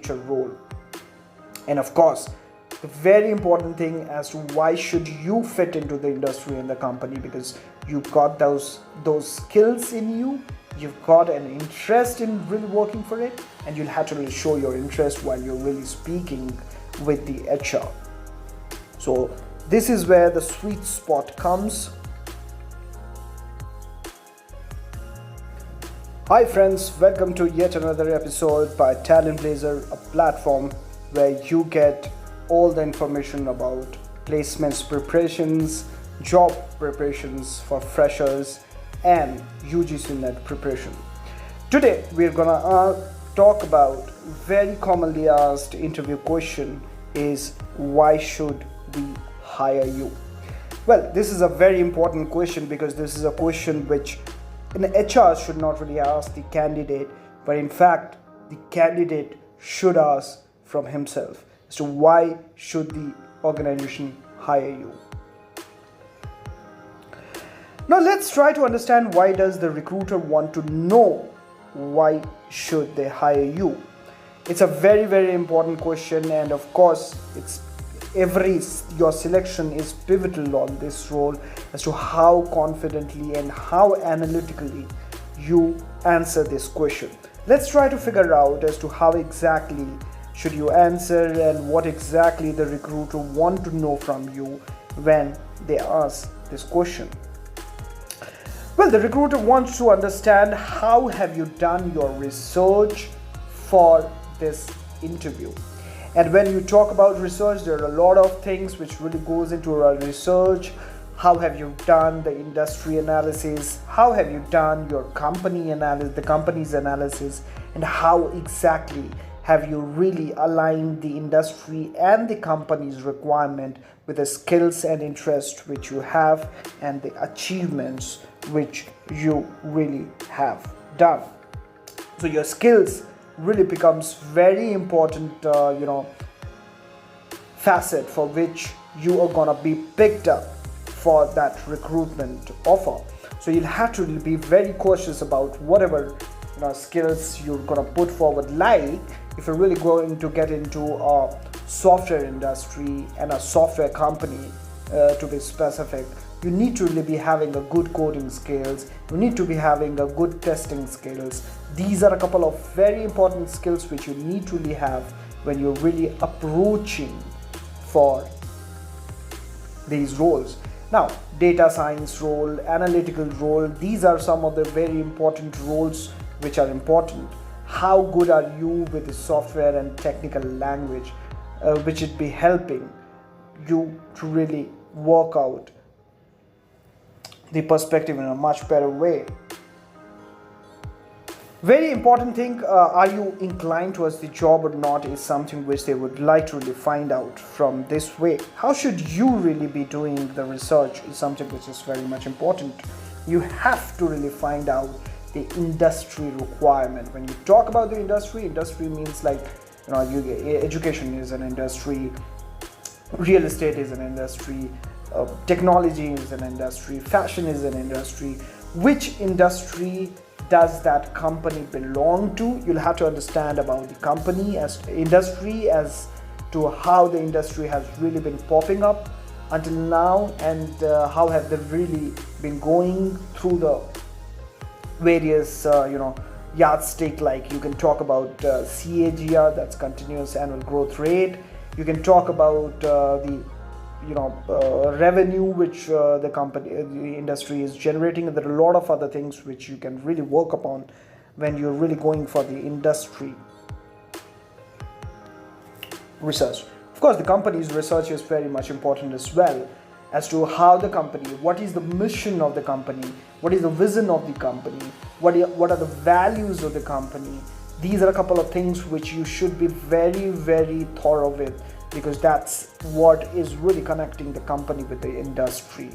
future role. And of course, the very important thing as to why should you fit into the industry and the company, because you've got those skills in you, you've got an interest in really working for it, and you'll have to really show your interest while you're really speaking with the HR. So this is where the sweet spot comes. Hi friends, welcome to yet another episode by TalentBlazer, a platform where you get all the information about placements preparations, job preparations for freshers, and UGC net preparation. Today we're gonna talk about very commonly asked interview question is, why should we hire you? Well, this is a very important question because this is a question which an HR should not really ask the candidate, but in fact the candidate should ask from himself. So why should the organization hire you? Now let's try to understand, why does the recruiter want to know why should they hire you? It's a very important question, and of course your selection is pivotal on this role as to how confidently and how analytically you answer this question. Let's try to figure out as to how exactly should you answer and what exactly the recruiter want to know from you when they ask this question. Well, the recruiter wants to understand how have you done your research for this interview. And when you talk about research, there are a lot of things which really goes into our research. How have you done the industry analysis? How have you done your company analysis, the company's analysis, and how exactly have you really aligned the industry and the company's requirement with the skills and interest which you have and the achievements which you really have done. So your skills really becomes very important facet for which you are gonna be picked up for that recruitment offer. So you'll have to be very cautious about whatever skills you're gonna put forward. Like if you're really going to get into a software industry and a software company, to be specific, you need to really be having a good coding skills, you need to be having a good testing skills. These are a couple of very important skills which you need to really have when you're really approaching for these roles. Now, data science role, analytical role, these are some of the very important roles which are important. How good are you with the software and technical language, which would be helping you to really work out the perspective in a much better way. Very important thing, are you inclined towards the job or not, is something which they would like to really find out from this way. How should you really be doing the research is something which is very much important. You have to really find out the industry requirement. When you talk about the industry means like education is an industry, real estate is an industry, technology is an industry, fashion is an industry. Which industry does that company belong to? You'll have to understand about the company as industry, as to how the industry has really been popping up until now, and how have they really been going through the various yardstick. Like you can talk about CAGR, that's continuous annual growth rate. You can talk about the revenue which the industry is generating, and there are a lot of other things which you can really work upon when you're really going for the industry research. Of course, the company's research is very much important as well, as to how the company, what is the mission of the company, what is the vision of the company, what are the values of the company. These are a couple of things which you should be very thorough with, because that's what is really connecting the company with the industry.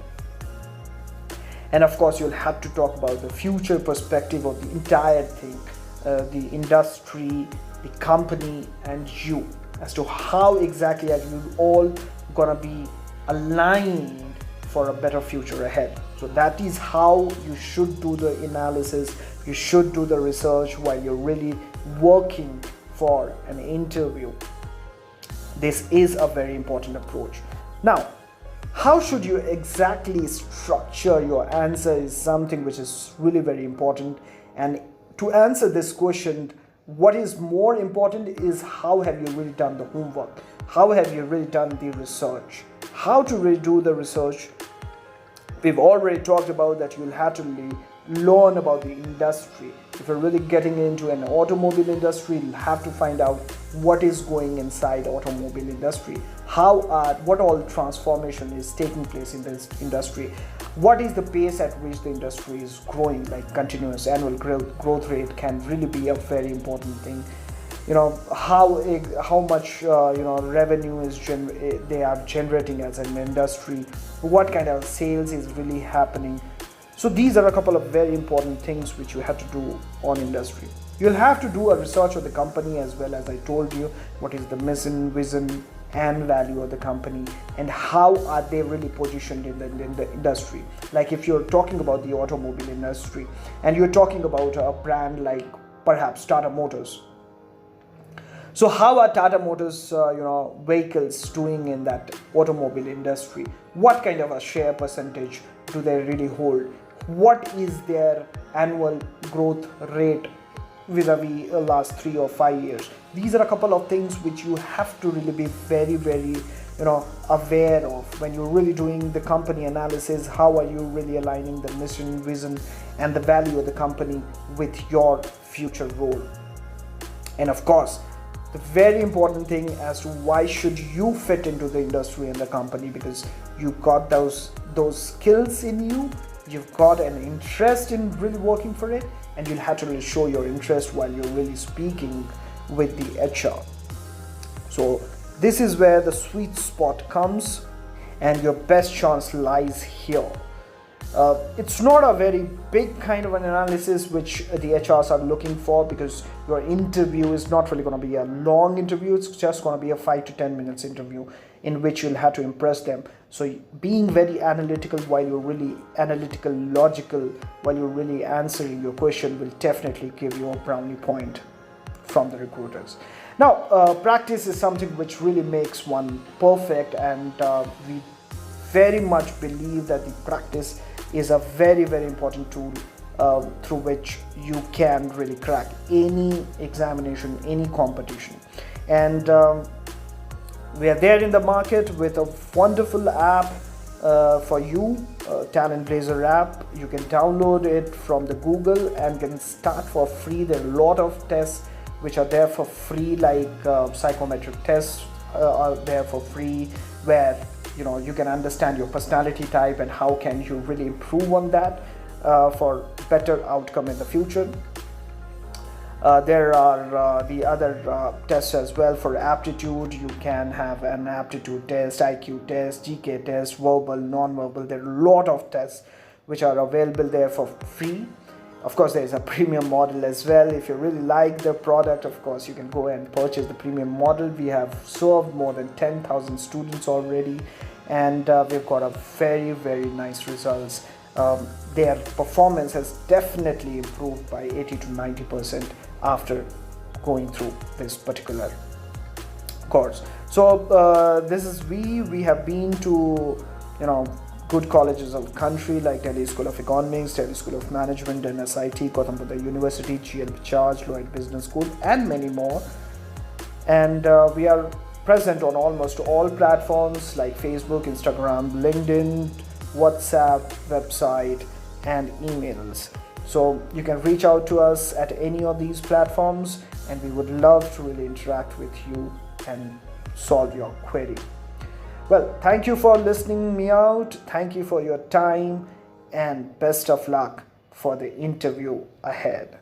And of course, you'll have to talk about the future perspective of the entire thing, the industry, the company, and you, as to how exactly are you all gonna be aligned for a better future ahead. So that is how you should do the analysis, you should do the research while you're really working for an interview. This is a very important approach. Now, how should you exactly structure your answer is something which is really very important. And to answer this question, what is more important is how have you really done the homework? How have you really done the research? How to really do the research? We've already talked about that you'll have to really learn about the industry. If you're really getting into an automobile industry, you'll have to find out what is going inside automobile industry, what all transformation is taking place in this industry, what is the pace at which the industry is growing, like continuous annual growth rate can really be a very important thing. How much revenue they are generating as an industry, what kind of sales is really happening. So these are a couple of very important things which you have to do on industry. You'll have to do a research of the company as well, as I told you, what is the mission, vision and value of the company, and how are they really positioned in the industry. Like if you're talking about the automobile industry and you're talking about a brand like perhaps Tata Motors. So how are Tata Motors vehicles doing in that automobile industry? What kind of a share percentage do they really hold? What is their annual growth rate vis-a-vis the last 3 or 5 years? These are a couple of things which you have to really be very, very aware of when you're really doing the company analysis. How are you really aligning the mission, vision and the value of the company with your future role? And of course, the very important thing as to why should you fit into the industry and the company, because you got those skills in you, you've got an interest in really working for it, and you'll have to really show your interest while you're really speaking with the HR. So this is where the sweet spot comes and your best chance lies here. It's not a very big kind of an analysis which the HRs are looking for, because your interview is not really going to be a long interview. It's just going to be a 5 to 10 minutes interview in which you'll have to impress them. So being very analytical while you're really logical while you're really answering your question will definitely give you a brownie point from the recruiters. Now, practice is something which really makes one perfect, and we very much believe that the practice is a very, very important tool through which you can really crack any examination, any competition. And we are there in the market with a wonderful app for you, TalentBlazer app. You can download it from the Google and can start for free. There are a lot of tests which are there for free, like psychometric tests are there for free, where you can understand your personality type and how can you really improve on that for better outcome in the future. There are the other tests as well for aptitude. You can have an aptitude test, IQ test, GK test, verbal, non-verbal. There are a lot of tests which are available there for free. Of course, there is a premium model as well. If you really like the product, of course, you can go and purchase the premium model. We have served more than 10,000 students already, and we've got a very, very nice results. Their performance has definitely improved by 80 to 90% after going through this particular course. So this is we have been to good colleges of the country like Delhi School of Economics, Delhi School of Management and SIT, Gautam University, GLP Charge, Lloyd Business School and many more. And we are present on almost all platforms like Facebook, Instagram, LinkedIn, WhatsApp, website and emails. So you can reach out to us at any of these platforms and we would love to really interact with you and solve your query. Well, thank you for listening me out. Thank you for your time and best of luck for the interview ahead.